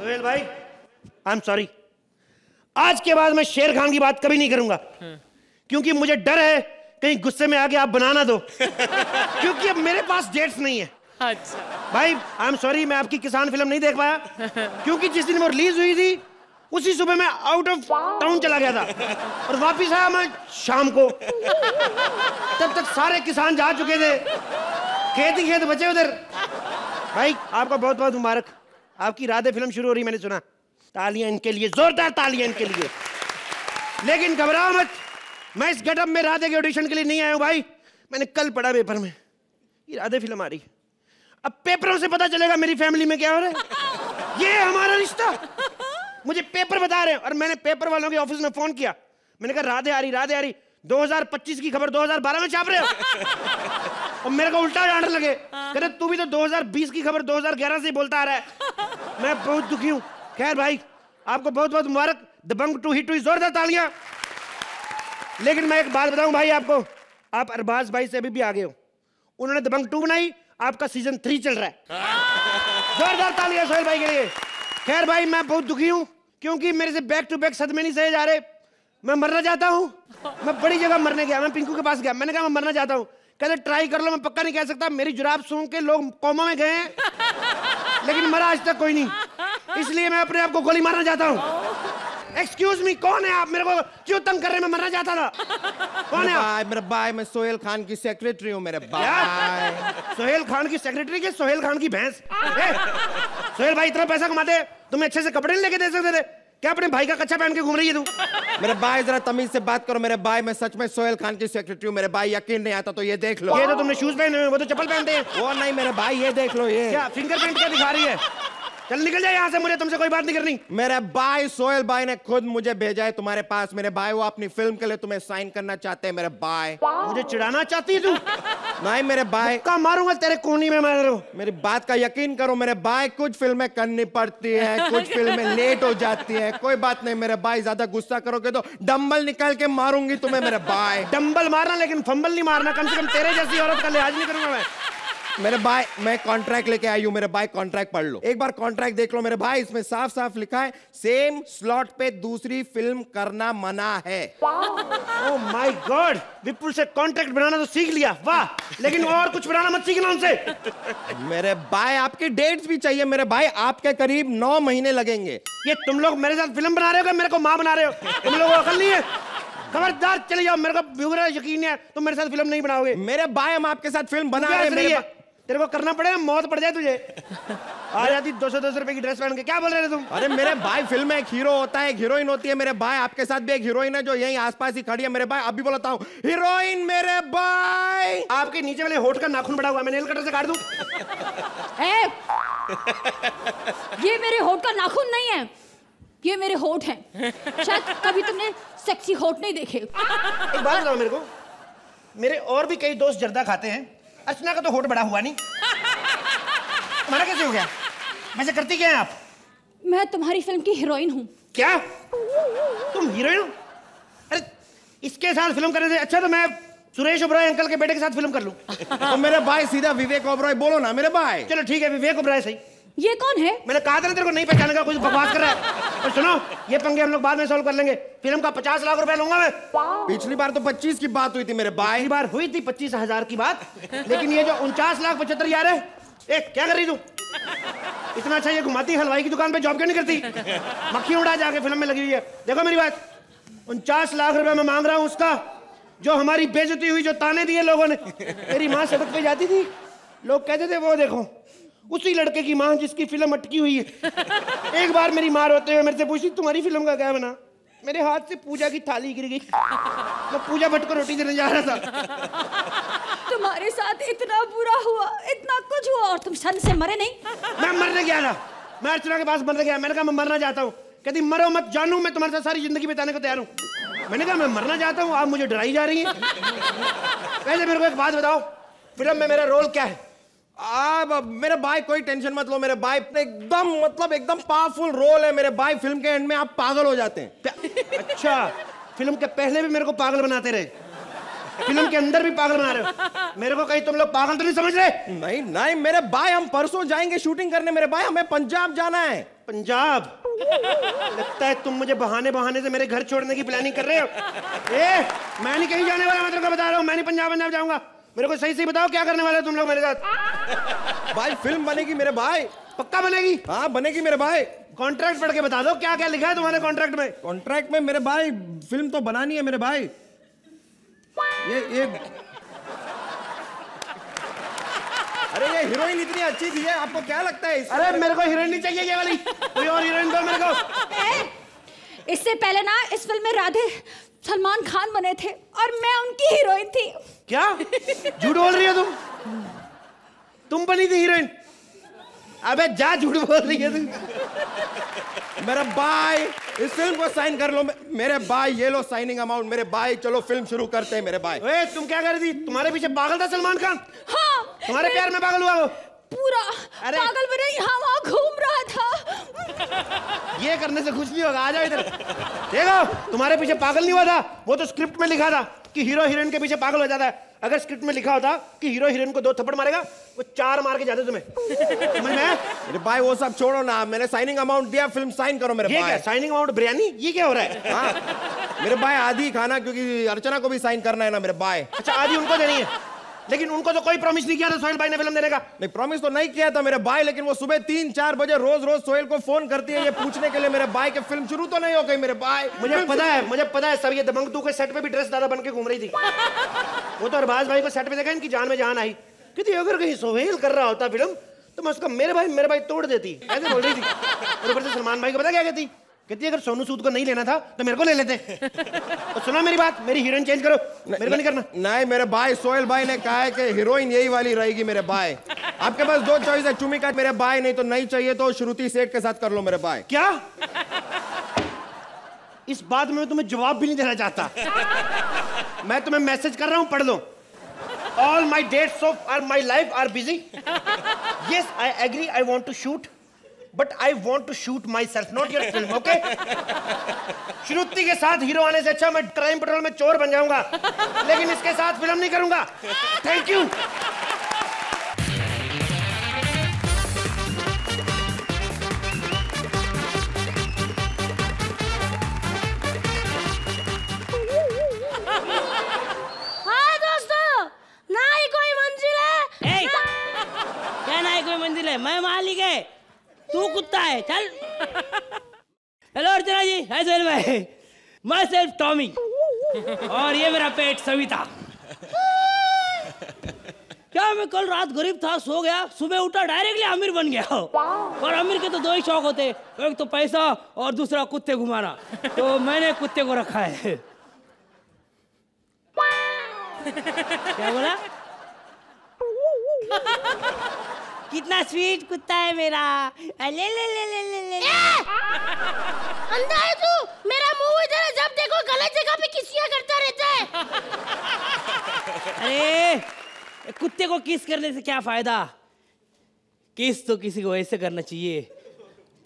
सोहेल भाई, I am sorry. आज के बाद मैं शेर खान की बात कभी नहीं करूंगा, क्योंकि मुझे डर है कहीं गुस्से में आके आप बना ना दो, क्योंकि अब मेरे पास डेट्स नहीं है। अच्छा भाई आई एम सॉरी, मैं आपकी किसान फिल्म नहीं देख पाया, क्योंकि जिस दिन वो रिलीज हुई थी उसी सुबह मैं आउट ऑफ टाउन चला गया था और वापिस आया मैं शाम को। तब तक सारे किसान जा चुके थे, खेत ही खेत बचे उधर। भाई आपको बहुत बहुत मुबारक, आपकी राधे फिल्म शुरू हो रही, मैंने सुना। तालियां इनके लिए, जोरदार तालियां इनके लिए। लेकिन घबराओ मत, मैं इस गेटअप में राधे के ऑडिशन के लिए नहीं आया हूं भाई। मैंने कल पढ़ा पेपर में ये राधे फिल्म आ रही, अब पेपरों से पता चलेगा मेरी फैमिली में क्या हो रहा है। ये हमारा रिश्ता, मुझे पेपर बता रहे हैं। और मैंने पेपर वालों के ऑफिस में फोन किया, मैंने कहा राधे आ रही, राधे आ रही। 2025 की खबर 2012 में छाप रहे हो। और मेरे को उल्टा डांटने लगे, कहते तू भी तो 2020 की खबर 2011 से बोलता आ रहा है। मैं बहुत दुखी हूँ। खैर भाई आपको बहुत बहुत मुबारक, दबंग 2 हिट हुई, जोरदार तालियां। लेकिन मैं एक बात बताऊं भाई आपको, आप अरबाज भाई से अभी भी आगे हो। उन्होंने दबंग 2 बनाई, आपका सीजन 3 चल रहा है। जोरदार तालियां सोहेल भाई के लिए। खैर भाई मैं बहुत दुखी हूं, क्योंकि मेरे से बैक टू बैक सदमे नहीं सहे जा रहे। मैं मरना चाहता हूं, मैं बड़ी जगह मरने गया, मैं पिंकू के पास गया, मैंने कहा मैं मरना चाहता हूं। कहते ट्राई कर लो, मैं पक्का नहीं कह सकता, मेरी जुराब सूंघ के लोग कोमा में गए हैं, लेकिन मरा आज तक कोई नहीं, इसलिए मैं अपने आप को गोली मारना चाहता हूं। एक्सक्यूज मी, कौन है आप? मेरे को क्यों तंग कर रहे हैं? मैं मरना चाहता था। कौन है आप? मेरे भाई, मैं सोहेल खान की सेक्रेटरी हूँ मेरे भाई। सोहेल खान की सेक्रेटरी के सोहेल खान की भैंस? सोहेल भाई इतना पैसा कमाते, तुम्हें अच्छे से कपड़े नहीं लेके दे सकते थे क्या? अपने भाई का कच्चा पहन के घूम रही है तू। मेरे भाई जरा तमीज से बात करो मेरे भाई, मैं सच में सोहेल खान की सेक्रेटरी हूँ मेरे भाई। यकीन नहीं आता तो ये देख लो। ये तो तुमने शूज पहने हुए, वो तो चप्पल पहनते हैं। वो नहीं मेरे भाई, ये देख लो। ये क्या फिंगरप्रिंट क्या दिखा रही है? चल निकल जाए यहाँ से, मुझे तुमसे कोई बात नहीं करनी। मेरे भाई सोहेल भाई ने खुद मुझे भेजा है तुम्हारे पास मेरे भाई। वो अपनी फिल्म के लिए तुम्हें साइन करना चाहते हैं मेरे भाई। मुझे चिढ़ाना चाहती है तू? नहीं मेरे भाई, का मारूंगा तेरे कोहनी में मार रहे हो। मेरी बात का यकीन करो मेरे भाई, कुछ फिल्में करनी पड़ती है, कुछ फिल्में लेट हो जाती है। कोई बात नहीं मेरे भाई, ज्यादा गुस्सा करोगे तो डंबल निकाल के मारूंगी तुम्हें मेरे भाई। डंबल मारना, लेकिन फंबल नहीं मारना। कम से कम तेरे जैसी औरत का लिहाज नहीं करूंगा मैं। मेरे भाई मैं कॉन्ट्रैक्ट लेके आई हूं मेरे भाई, कॉन्ट्रैक्ट पढ़ लो, एक बार कॉन्ट्रैक्ट देख लो मेरे भाई। इसमें साफ साफ लिखा है सेम स्लॉट पे दूसरी फिल्म करना मना है। ओह माय गॉड, विपुल से कॉन्ट्रैक्ट बनाना तो सीख लिया, वाह। लेकिन और कुछ बनाना मत सीखना उनसे। मेरे भाई आपकी डेट्स भी चाहिए मेरे भाई, आपके करीब 9 महीने लगेंगे। ये तुम लोग मेरे साथ फिल्म बना रहे हो, मेरे को माँ बना रहे हो? तुम लोगों को अकल नहीं है? खबरदार चले जाओ, मेरे को पूरा यकीन है तुम मेरे साथ फिल्म नहीं बनाओगे। मेरे भाई हम आपके साथ फिल्म बना रहे हैं। तेरे को करना पड़ेगा, मौत पड़ जाए तुझे। आ जाती 200 रुपए की ड्रेस पहन के, क्या बोल रहे थे तुम? अरे मेरे भाई फिल्म में एक हीरो होता है, एक हीरोइन होती है मेरे भाई। आपके साथ भी एक हीरोइन है जो यहीं आसपास ही खड़ी है मेरे भाई। अभी बोलता हूँ हीरोइन मेरे भाई। आपके नीचे वाले होठ का नाखून बड़ा हुआ, मैं नेल कटर से काट दूं? ये मेरे होठ का नाखून नहीं है, ये मेरे होठ हैं। शायद कभी तुमने सेक्सी होठ नहीं देखे। एक बात बताओ मेरे को, मेरे और भी कई दोस्त जर्दा खाते हैं, अर्चना का तो होठ बड़ा हुआ नहीं, तुम्हारा कैसे हो गया? वैसे करती क्या है आप? मैं तुम्हारी फिल्म की हीरोइन हूँ। क्या तुम हीरोइन हो? अरे इसके साथ फिल्म करने से अच्छा तो मैं सुरेश ओबराय अंकल के बेटे के साथ फिल्म कर लूं। तो मेरे भाई सीधा विवेक ओबराय बोलो ना मेरे भाई। चलो ठीक है, विवेक ओबराय सही। ये कौन है? मैंने कहा था ना तेरे को नहीं पहचानेगा, कुछ बकवास कर रहा है। और सुनो, ये पंगे हम लोग बाद में सॉल्व कर लेंगे। फिल्म का 50 लाख रुपए लूंगा मैं। पिछली बार तो 25 की बात हुई थी मेरे भाई। पिछली बार हुई थी 25,000 की बात, लेकिन ये जो 49,75,000 है, एक क्या कर रही तू? इतना अच्छा ये घुमाती हलवाई की दुकान पे जॉब क्यों नहीं करती? मक्खी उड़ा जाके फिल्म में लगी हुई है। देखो मेरी बात, 49 लाख रुपए मैं मांग रहा हूँ उसका, जो हमारी बेइज्जती हुई, जो ताने दिए लोगों ने। मेरी माँ सड़क पे जाती थी, लोग कहते थे वो देखो उसी लड़के की माँ जिसकी फिल्म अटकी हुई है। एक बार मेरी माँ रोते हुए मेरे से पूछी तुम्हारी फिल्म का क्या बना? मेरे हाथ से पूजा की थाली गिर गई, मैं पूजा भट्ट को रोटी देने जा रहा था। तुम्हारे साथ इतना बुरा हुआ, इतना कुछ हुआ और तुम शन से मरे नहीं? मैं मरने गया था, मैं अर्चना के पास मरने गया। मैंने कहा मैं मरना चाहता हूँ। कहती मरो मत जानू, मैं तुम्हारे साथ सारी जिंदगी बिताने को तैयार हूँ। मैंने कहा मैं मरना चाहता हूँ, आप मुझे डराई जा रही हैं। पहले मेरे को एक बात बताओ, फिल्म में मेरा रोल क्या है? मेरे भाई कोई टेंशन मत लो मेरे भाई, एकदम मतलब एकदम पावरफुल रोल है मेरे भाई। फिल्म के एंड में आप पागल हो जाते हैं। अच्छा, फिल्म के पहले भी मेरे को पागल बनाते रहे? फिल्म के अंदर भी पागल बना रहे हो मेरे को। कहीं तुम लोग पागल तो नहीं समझ रहे? नहीं नहीं मेरे भाई, हम परसों जाएंगे शूटिंग करने मेरे भाई, हमें पंजाब जाना है। पंजाब? लगता है तुम मुझे बहाने बहाने से मेरे घर छोड़ने की प्लानिंग कर रहे हो। मैं नहीं कहीं जाने वाला, मैं तेरे को बता रहा हूँ, मैं नहीं पंजाब जाऊंगा। मेरे को सही सही बताओ क्या करने वाले हो तुम लोग मेरे साथ? भाई फिल्म बनेगी मेरे भाई। पक्का बनेगी? हाँ बनेगी मेरे भाई। कॉन्ट्रैक्ट पढ़ के बता दो क्या क्या लिखा है तुम्हारे कॉन्ट्रैक्ट में। कॉन्ट्रैक्ट में मेरे भाई फिल्म तो बनानी है मेरे भाई। ये अरे ये हीरोइन इतनी अच्छी थी, है आपको क्या लगता है? अरे मेरे को हीरोइन नहीं चाहिए ये वाली, कोई और हीरोइन दो मेरे को। इससे पहले ना इस फिल्म में राधे सलमान खान बने थे और मैं उनकी हीरोइन थी। क्या झूठ बोल रही हो तुम बनी थी हीरोइन? अबे जा, झूठ बोल रही है तू। मेरा भाई इस फिल्म को साइन कर लो मेरे भाई, ये लो साइनिंग अमाउंट मेरे भाई। चलो फिल्म शुरू करते हैं मेरे भाई। ओए तुम क्या कर रही थी? तुम्हारे पीछे पागल था सलमान खान? हाँ, तुम्हारे प्यार में पागल हुआ वो? पूरा अरे पागल बना यहाँ वहाँ घूम रहा था। ये करने से कुछ नहीं होगा, आ जाओ इधर। देखो तुम्हारे पीछे पागल नहीं हुआ था, वो तो स्क्रिप्ट में लिखा था कि हीरो हीरोइन के पीछे पागल हो जाता है। अगर स्क्रिप्ट में लिखा होता कि हीरो हीरोइन को 2 थप्पड़ मारेगा, वो 4 मार के जाते तुम्हें। समझ में? मेरे भाई वो सब छोड़ो ना, मैंने साइनिंग अमाउंट दिया, फिल्म साइन करो मेरे ये भाई। क्या साइनिंग अमाउंट? बिरयानी? ये क्या हो रहा है? हाँ मेरे भाई आधी खाना, क्योंकि अर्चना को भी साइन करना है ना मेरे भाई। अच्छा आधी उनको देनी है, लेकिन उनको तो कोई प्रॉमिस नहीं किया था सोहेल भाई ने फिल्म देने का। नहीं प्रॉमिस तो नहीं किया था मेरे भाई, लेकिन वो सुबह 3-4 बजे रोज सोहेल को फोन करती है ये पूछने के लिए मेरे भाई कि फिल्म शुरू तो नहीं हो गई मेरे भाई। मुझे पता है सब। ये दबंग 2 के सेट पे भी ड्रेस दादा बन के घूम रही थी। वो तो अरबाज भाई को सेट पे देखा, इनकी जान में जान आई। कहती अगर कहीं सोहेल कर रहा होता फिल्म तो मैं उसका मेरे भाई तोड़ देती, ऐसे बोल रही थी। और ऊपर से सलमान भाई को पता क्या कहती अगर सोनू सूद को नहीं लेना था तो मेरे को ले लेते। तो सुना मेरी बात, मेरी हीरोइन चेंज करो, मेरे को नहीं करना। नहीं मेरे भाई, सोहेल भाई ने कहा है कि हीरोइन यही वाली रहेगी मेरे भाई। आपके पास 2 चॉइस है, चुमिका मेरे भाई, नहीं तो नहीं चाहिए तो श्रुति सेठ के साथ कर लो मेरे भाई। क्या? इस बात में तुम्हें जवाब भी नहीं देना चाहता। मैं तुम्हें मैसेज कर रहा हूं, पढ़ लो। All my dates of my life are busy. Yes, I agree. I want to shoot, but I want to shoot myself, not your film. Okay? श्रुति के साथ हीरो आने से अच्छा मैं क्राइम पेट्रोल में चोर बन जाऊंगा, लेकिन इसके साथ फिल्म नहीं करूंगा। Thank you. मैं मालिक है, तू कुत्ता है, चल। हेलो अर्चना जी, है सोहेल भाई। माई सेल्फ टॉमी, और ये मेरा पेट सविता। क्या मैं कल रात गरीब था, सो गया, सुबह उठा डायरेक्टली अमीर बन गया। और अमीर के तो 2 ही शौक होते, एक तो पैसा और दूसरा कुत्ते घुमाना। तो मैंने कुत्ते को रखा है। क्या बोला? कितना स्वीट कुत्ता है मेरा। ले ले ले ले ले ले। अंधा है तू? मेरा मुंह इधर है, जब देखो गलत जगह पे किसिया करता रहता है। अरे कुत्ते को किस करने से क्या फायदा? किस तो किसी को ऐसे करना चाहिए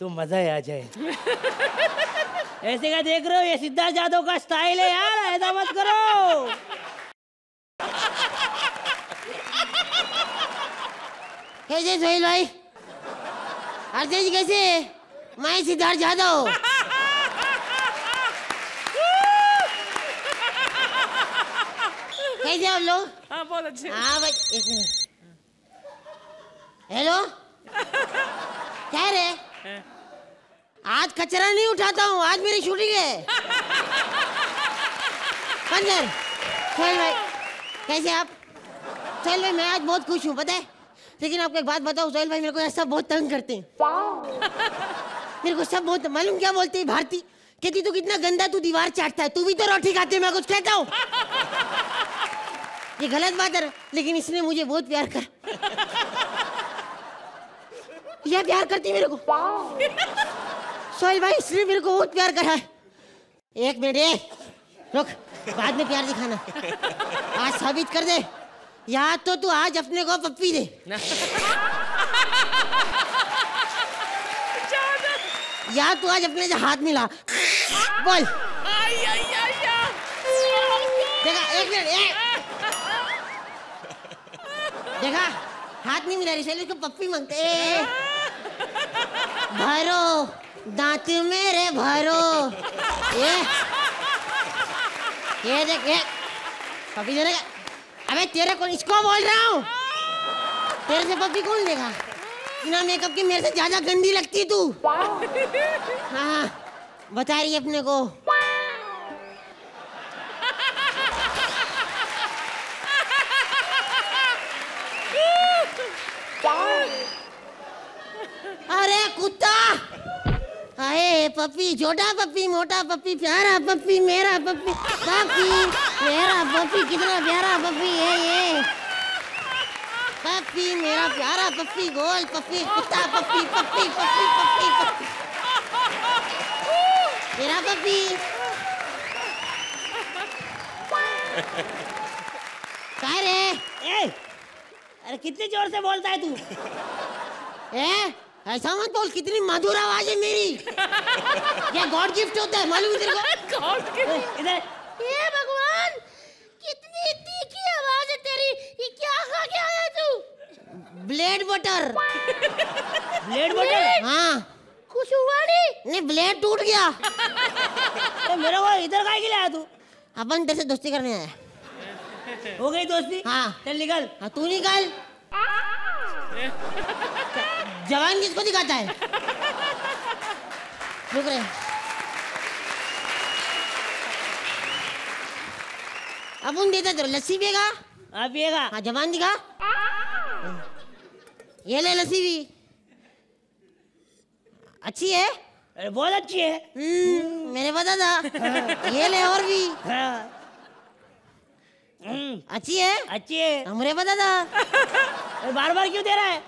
तो मजा ही आ जाए। ऐसे का देख रहे हो, ये सिद्धार्थ यादव का स्टाइल है यार, ऐसा मत करो। कैसे सोहेल भाई? अर्चना जी कैसे? मैं सिद्धार्थ यादव। कैसे आप लोग? हाँ बहुत अच्छे। हाँ भाई, एक मिनट। हेलो, क्या रे? आज कचरा नहीं उठाता हूँ, आज मेरी शूटिंग है। पंजर, सोहेल भाई कैसे आप? सोहेल भाई मैं आज बहुत खुश हूँ, पता है? लेकिन आपको एक बात बताओ सोहेल भाई, मेरे को ऐसा बहुत तंग करते हैं। मेरे को सब बहुत मालूम क्या बोलते हैं, भारती कहती तू कितना गंदा, तू दीवार चाटता है, तू भी तो रोटी खाते है, मैं कुछ कहता हूँ। ये गलत बात है, लेकिन इसने मुझे बहुत प्यार कर। यह प्यार करती मेरे को। सोहेल भाई इसने मेरे को बहुत प्यार करा है। 1 मिनट रुक, बाद में प्यार दिखाना, आज साबित कर दे। या तो तू आज अपने को पप्पी दे, या तू आज अपने से हाथ मिला। बोल। देखा, 1 मिनट, देखा, हाथ नहीं मिला रही, इसलिए उसको पप्पी मांगते। भरो दांत मेरे भरो, ये देख, ये पप्पी देने का। अबे तेरे को, इसको बोल रहा हूँ, तेरे से पप्पी कौन देगा? बिना मेकअप की मेरे से ज्यादा गंदी लगती तू। हाँ, बता रही है अपने को। अरे कुत्ता, अरे पप्पी, छोटा पप्पी, मोटा पप्पी, प्यारा पप्पी, मेरा पप्पी, पप्पी मेरा पप्पी, कितना प्यारा पप्पी है ये। पप्पी मेरा प्यारा पप्पी, गोल पप्पी, कुत्ता पप्पी, पप्पी पप्पी पप्पी पप्पी, मेरा पप्पी। क्या रे? अरे कितने जोर से बोलता है तू? ऐसा मत बोल, कितनी मधुर आवाज है मेरी। ये गॉड गिफ्ट होता है, मालूम है तेरे को? God gift. इधर। ये भगवान, कितनी तीखी आवाज है तेरी। ये क्या खा के आया तू? Blade butter. Blade butter? हाँ। कुछ हुआ नहीं? ब्लेड टूट गया। तो मेरे को इधर काहे के लिए आया तू? अपन तेरे से दोस्ती करने आया। हो गई दोस्ती? हाँ। चल निकल। हाँ, तू निकल। जवान किसको दिखाता है? रुक रहे। अब उन देता तेरे, लस्सी पिएगा? हाँ पिएगा। हाँ, जवान दिखा। ये ले लस्सी भी, अच्छी है। अरे बहुत अच्छी है। मैंने पता था। ये ले और भी। हाँ। अच्छी है। अच्छी है। हमरे पता था। अरे बार बार क्यों दे रहा है?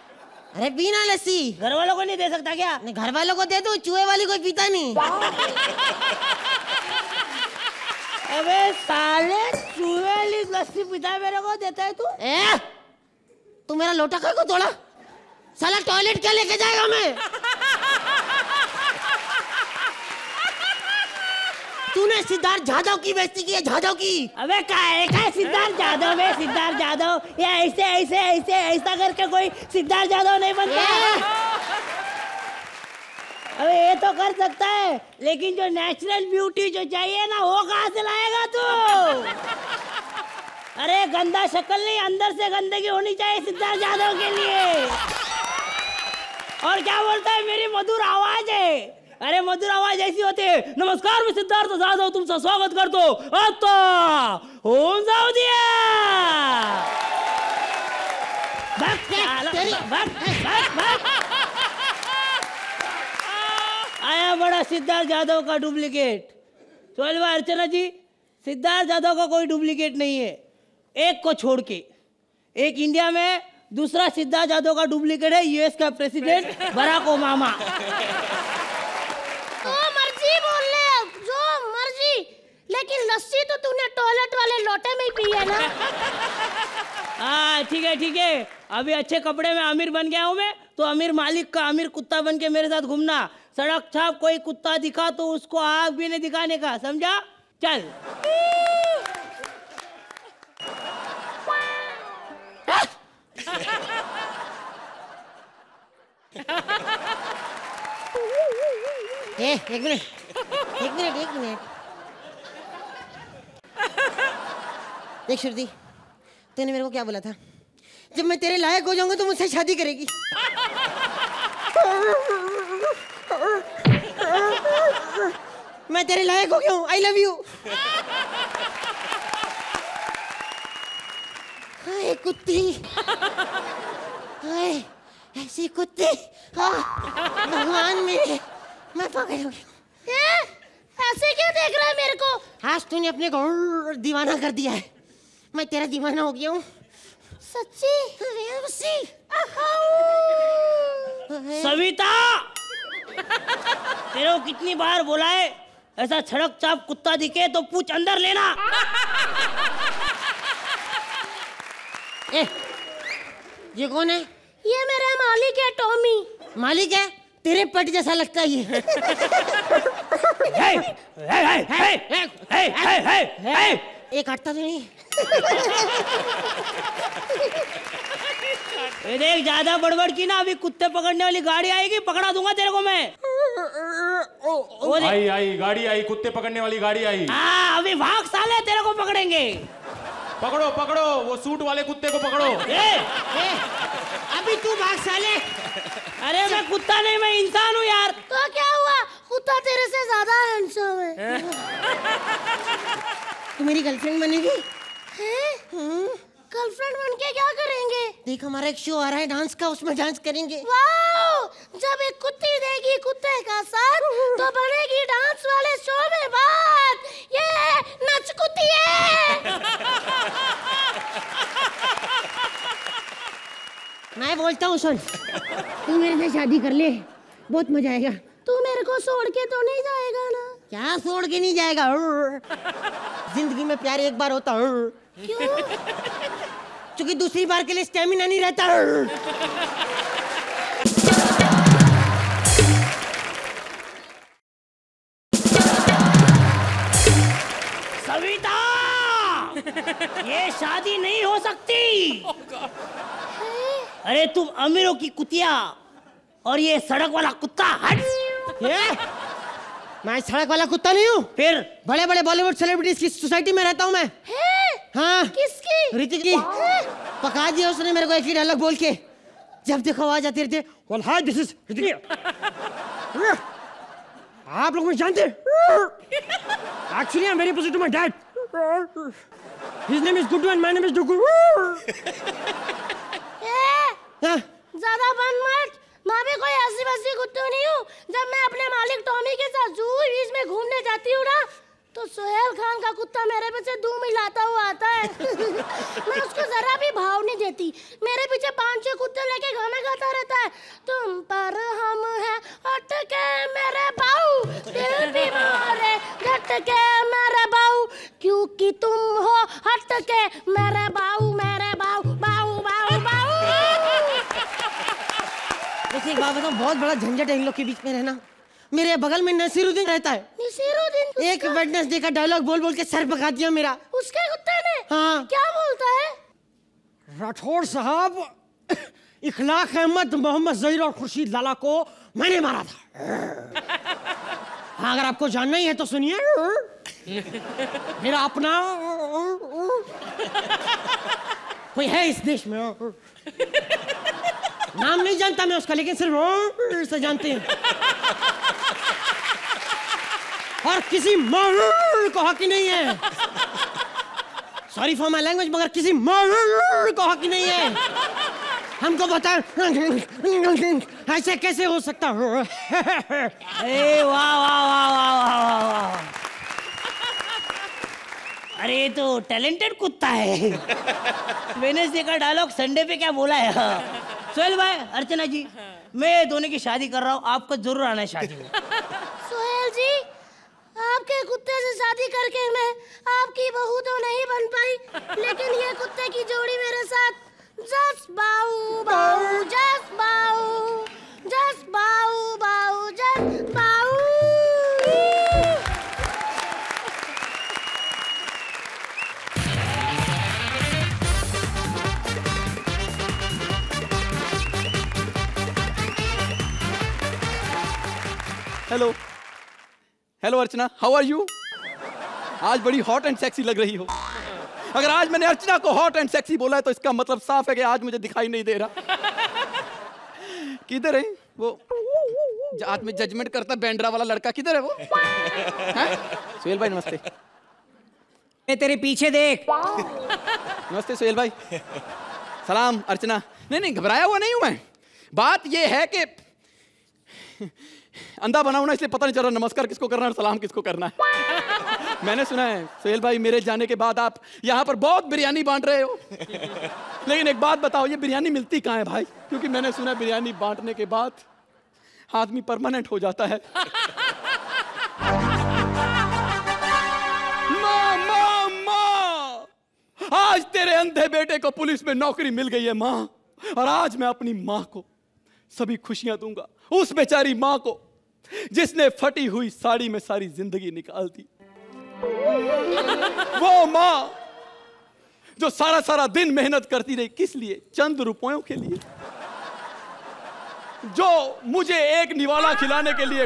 अरे पीना लस्सी। घर वालों को नहीं दे सकता क्या? नहीं, घर वालों को दे दो, चूहे वाली कोई पीता नहीं। अबे साले, चूहे वाली लस्सी पीता है, मेरे को देता है तू? तू मेरा लोटा कहाँ को तोड़ा? साला टॉयलेट क्या लेके जाएगा मैं? तूने सिद्धार्थ जाधव की बेइज्जती की है, जाधव की। अबे क्या सिद्धार्थ जाधव है? सिद्धार्थ जाधव या ऐसे ऐसे ऐसे ऐसा करके कोई सिद्धार्थ जाधव नहीं बनता है। अबे ये तो कर सकता है, लेकिन जो नेचुरल ब्यूटी जो चाहिए ना, वो कहाँ से लाएगा तू? अरे गंदा शक्ल नहीं, अंदर से गंदगी होनी चाहिए सिद्धार्थ जाधव के लिए। और क्या बोलता है, मेरी मधुर आवाज है। अरे मधुर आवाज ऐसी होती है। नमस्कार, मैं सिद्धार्थ जाधव तुमचा स्वागत करतो आता होऊन जाऊ दिया। आया बड़ा सिद्धार्थ जाधव का डुप्लीकेट। चल भाई अर्चना जी, सिद्धार्थ जाधव का कोई डुप्लीकेट नहीं है, एक को छोड़ के। एक इंडिया में, दूसरा सिद्धार्थ जाधव का डुप्लीकेट है यूएस का प्रेसिडेंट बराक ओबामा। तो मर्जी बोल ले, जो मर्जी, लेकिन लस्सी तो तूने टॉयलेट वाले लोटे में ही पी है ना। हाँ ठीक है ठीक है, अभी अच्छे कपड़े में अमीर बन गया हूँ मैं, तो अमीर मालिक का अमीर कुत्ता बन के मेरे साथ घूमना। सड़क छाप कोई कुत्ता दिखा तो उसको आग भी नहीं दिखाने का, समझा? चल। एक मिनट। देख श्रुति, तूने मेरे को क्या बोला था? जब मैं तेरे लायक हो जाऊंगा तो मुझसे शादी करेगी। मैं तेरे लायक हो गया हूँ, आई लव यू। हाय कुत्ती, हाय ऐसी कुत्ती, भगवान मेरे, मैं पागल हो गया। ऐसे क्यों देख रहा है मेरे को? आज तूने अपने को दीवाना कर दिया है, मैं तेरा दीवाना हो गया हूँ। सच्ची? सविता, तेरे को कितनी बार बोला है, ऐसा छड़क चाप कुत्ता दिखे तो पूछ अंदर लेना। ये कौन है? ये मेरा मालिक है, टॉमी। मालिक है? तेरे पट जैसा लगता है ये। एक हटता तो नहीं। ये देख, ज्यादा बड़बड़ की ना, अभी कुत्ते पकड़ने वाली गाड़ी आएगी, पकड़ा दूंगा तेरे को मैं। आई गाड़ी आई, कुत्ते पकड़ने वाली गाड़ी आई। हाँ, अभी भाग साले, तेरे को पकड़ेंगे। पकड़ो पकड़ो, वो सूट वाले कुत्ते को पकड़ो। अभी तू भाग साले। अरे मैं कुत्ता नहीं, मैं इंसान हूँ यार। तो क्या हुआ, कुत्ता तेरे से ज्यादा हैंडसम है। तू मेरी गर्लफ्रेंड बनेगी? गर्लफ्रेंड बन के क्या करेंगे? देख, हमारा एक शो आ रहा है डांस का, उसमें डांस करेंगे। वाओ! जब एक कुत्ती देगी कुत्ते का साथ तो बनेगी डांस वाले शो में बात। ये नच कुत्ती है। मैं बोलता हूँ, सुन, तू मेरे से शादी कर ले, बहुत मजा आएगा। तू मेरे को छोड़ के तो नहीं जाएगा ना? क्या छोड़ के नहीं जाएगा? जिंदगी में प्यार एक बार होता है। क्यों? क्योंकि दूसरी बार के लिए स्टेमिना नहीं रहता। सविता, ये शादी नहीं हो सकती। अरे तुम अमीरों की कुतिया और ये सड़क वाला कुत्ता। हट। मैं सड़क वाला कुत्ता नहीं हूँ। फिर बड़े बड़े बॉलीवुड सेलिब्रिटीज की सोसाइटी में रहता हूँ मैं। हाँ। किसकी? ऋतिक की। पका दिया उसने मेरे को एक ही डायलॉग बोल के। जब देखो आवाज आती रहती है, well, hi, this is Hrithik. आप लोग मुझे जानते हैं? Actually, I'm very opposite to my dad. His name is Guddu and my name is Dugu. ज्यादा बन मत। मैं भी कोई ऐसी वैसी कुत्ती नहीं हूँ। जब मैं अपने मालिक टॉमी के साथ जू बीच में घूमने जाती हूँ ना, तो सोहेल खान का कुत्ता मेरे पीछे दूम मिलाता हुआ आता है। मैं उसको जरा भी भाव नहीं देती। मेरे पीछे 5-6 कुत्ते लेके गाना गाता रहता है। तुम पर हम हैं अटके मेरे बाऊ, दिल भी मारे झटके मेरे बाऊ, क्योंकि तुम हो हटके मेरे बाऊ, मेरे बाऊ, बाऊ बाऊ बाऊ। एक बात बताऊं, बहुत बड़ा झंझट है इन लोग के बीच में रहना। मेरे बगल में नसीरुद्दीन रहता है। नसीरुद्दीन? एक वेडनेसडे का डायलॉग बोल बोल के सर पका दिया मेरा। उसके कुत्ते ने? हाँ। क्या बोलता है? राठौड़ साहब, इखलाक अहमद, मोहम्मद जहीर और खुर्शीद लाला को मैंने मारा था। हाँ, अगर आपको जानना ही है तो सुनिए। मेरा अपना कोई है इस देश में, नाम नहीं जानता मैं उसका, लेकिन सिर्फ से जानते हैं। और किसी को हक नहीं है, सॉरी फॉर माय लैंग्वेज, मगर किसी को हक नहीं है। हमको बता ऐसे कैसे हो सकता? अरे वाह वाह वाह वाह वाह। अरे ये तो टैलेंटेड कुत्ता है। वेडनेसडे का डायलॉग संडे पे क्या बोला है? सोहेल भाई, अर्चना जी, मैं दोनों की शादी कर रहा हूँ, आपको जरूर आना है शादी में। सोहेल जी, आपके कुत्ते से शादी करके मैं आपकी बहू तो नहीं बन पाई, लेकिन ये कुत्ते की जोड़ी मेरे साथ जस्ट बाऊ बाऊ, जस्ट बाऊ, जस्ट बाऊ बाऊ, जस्ट बाऊ। Hello hello Archana, how are you? आज बड़ी हॉट एंड सेक्सी लग रही हो। अगर आज मैंने अर्चना को हॉट एंड सेक्सी बोला है तो इसका मतलब साफ है कि आज मुझे दिखाई नहीं दे रहा। किधर है वो आज में जजमेंट करता बैंड्रा वाला लड़का? किधर है वो? सोहेल भाई नमस्ते। मैं तेरे पीछे देख। नमस्ते सोहेल भाई। सलाम अर्चना। नहीं, घबराया हुआ नहीं हूं मैं। बात ये है कि अंधा बना हूं ना, इसलिए पता नहीं चल रहा नमस्कार किसको करना है और सलाम किसको करना है। मैंने सुना है सोहेल भाई, मेरे जाने के बाद आप यहाँ पर बहुत बिरयानी बांट रहे हो। लेकिन एक बात बताओ, ये बिरयानी मिलती कहाँ है भाई? क्योंकि मैंने सुना है बिरयानी बांटने के बाद आदमी परमानेंट हो जाता है। माँ माँ माँ, आज तेरे अंधे बेटे को पुलिस में नौकरी मिल गई है माँ, और आज मैं अपनी माँ को सभी खुशियां दूंगा, उस बेचारी माँ को जिसने फटी हुई साड़ी में सारी जिंदगी निकाल दी। वो माँ जो सारा सारा दिन मेहनत करती रही, किस लिए? चंद रुपयों के लिए। जो मुझे एक निवाला खिलाने के लिए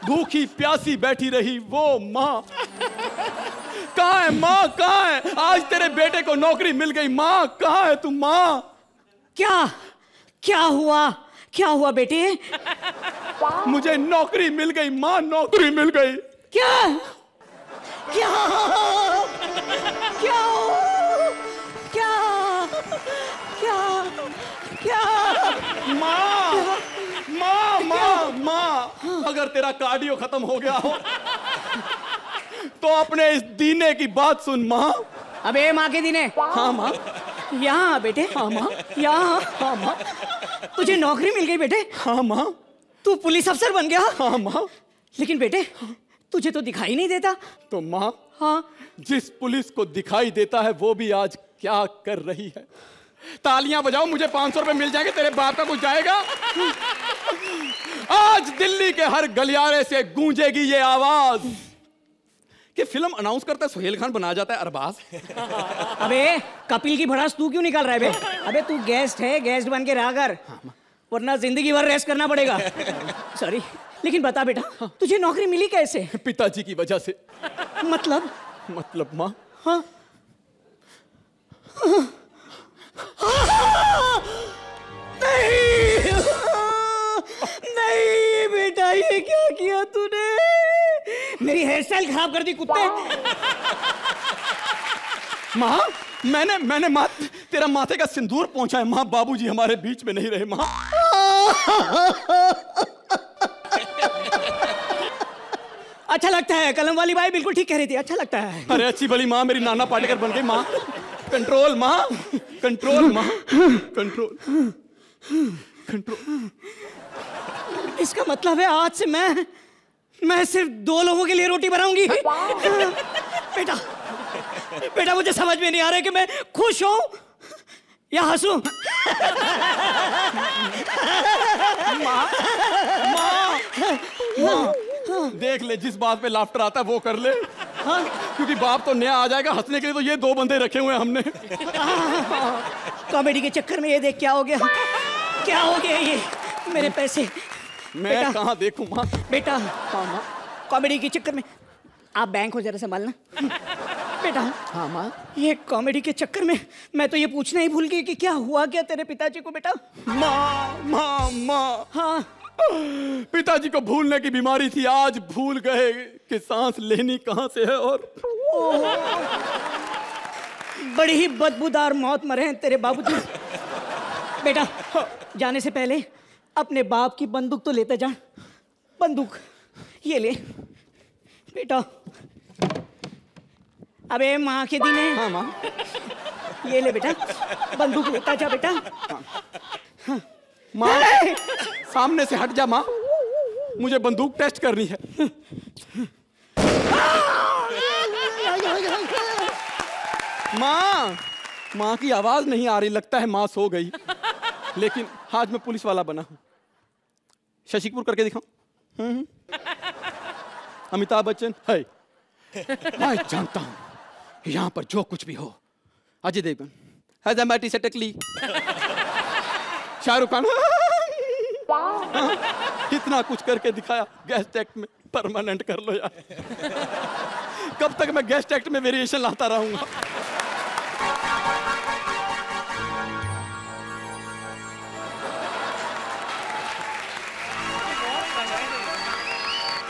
भूखी प्यासी बैठी रही, वो माँ कहाँ है? माँ कहाँ है? आज तेरे बेटे को नौकरी मिल गई, माँ कहाँ है तुम? माँ क्या हुआ? क्या हुआ बेटे? मुझे नौकरी मिल गई माँ, नौकरी मिल गई। क्या क्या क्या क्या क्या क्या? माँ माँ माँ माँ, अगर तेरा कार्डियो खत्म हो गया हो तो अपने इस दीने की बात सुन माँ। अबे माँ के दीने। हाँ माँ। यहाँ बेटे। हाँ माँ। यहाँ। हाँ माँ। तुझे नौकरी मिल गई बेटे। हाँ माँ। तू पुलिस अफसर बन गया। हाँ माँ। लेकिन बेटे तुझे तो दिखाई नहीं देता। तो माँ, हाँ, जिस पुलिस को दिखाई देता है वो भी आज क्या कर रही है? तालियां बजाओ, मुझे 500 रुपए मिल जाएंगे, तेरे बाप का कुछ जाएगा? आज दिल्ली के हर गलियारे से गूंजेगी ये आवाज कि फिल्म अनाउंस करता है सोहेल खान बना जाता है अरबाज। अबे कपिल की भड़ास तू क्यों निकाल रहा है बे? अबे तू गेस्ट है, गेस्ट बन के रहा कर, वरना जिंदगी भर रेस्ट करना पड़ेगा। सॉरी, लेकिन बता बेटा तुझे नौकरी मिली कैसे? पिताजी की वजह से। मतलब माँ, हाँ, नहीं नहीं बेटा, ये क्या किया तूने? मेरी हेयर स्टाइल खराब कर दी कुत्ते। माँ मैंने माँ तेरा माथे का सिंदूर पहुंचा है माँ। बाबूजी हमारे बीच में नहीं रहे माँ। अच्छा लगता है, कलम वाली बाई बिल्कुल ठीक कह रही थी, अच्छा लगता है। अरे अच्छी भली माँ मेरी नाना पाटेकर बन गई माँ। कंट्रोल माँ, कंट्रोल माँ, कंट्रोल कंट्रोल। इसका मतलब है आज से मैं सिर्फ 2 लोगों के लिए रोटी बनाऊंगी। बेटा बेटा मुझे समझ में नहीं आ रहा है कि मैं खुश हूं या हंसूं। माँ देख ले, जिस बात पे लाफ्टर आता है वो कर ले। हाँ, क्योंकि बाप तो नया आ जाएगा, हंसने के लिए तो ये 2 बंदे रखे हुए हैं हमने। कॉमेडी के चक्कर में ये देख क्या हो गया, क्या हो गया ये मेरे पैसे। मैं कहाँ देखूं माँ? बेटा हाँ माँ, कॉमेडी के चक्कर में आप बैंक हो जरा संभालना। बेटा हाँ माँ, ये कॉमेडी के चक्कर में मैं तो ये पूछना ही भूल गई कि क्या हुआ क्या तेरे पिताजी को बेटा। माँ हाँ, पिताजी को भूलने की बीमारी थी, आज भूल गए कि सांस लेनी कहाँ से है। और बड़ी ही बदबूदार मौत मरे हैं तेरे बाबूजी। बेटा जाने से पहले अपने बाप की बंदूक तो लेते जा। बंदूक ये ले बेटा। अबे माँ के दीने। हाँ माँ। ये ले बेटा, बंदूक लेता जा बेटा। हाँ। माँ सामने से हट जा माँ, मुझे बंदूक टेस्ट करनी है। माँ की आवाज नहीं आ रही, लगता है माँ सो गई। लेकिन आज मैं पुलिस वाला बना हूं। शशि कपूर करके दिखाऊं? अमिताभ बच्चन है। मैं जानता हूं यहाँ पर जो कुछ भी हो, अजय देवगन, हैदराबादी से टकली, शाहरुख खान, इतना कुछ करके दिखाया। गेस्ट एक्ट में परमानेंट कर लो यार। कब तक मैं गेस्ट एक्ट में वेरिएशन लाता रहूंगा?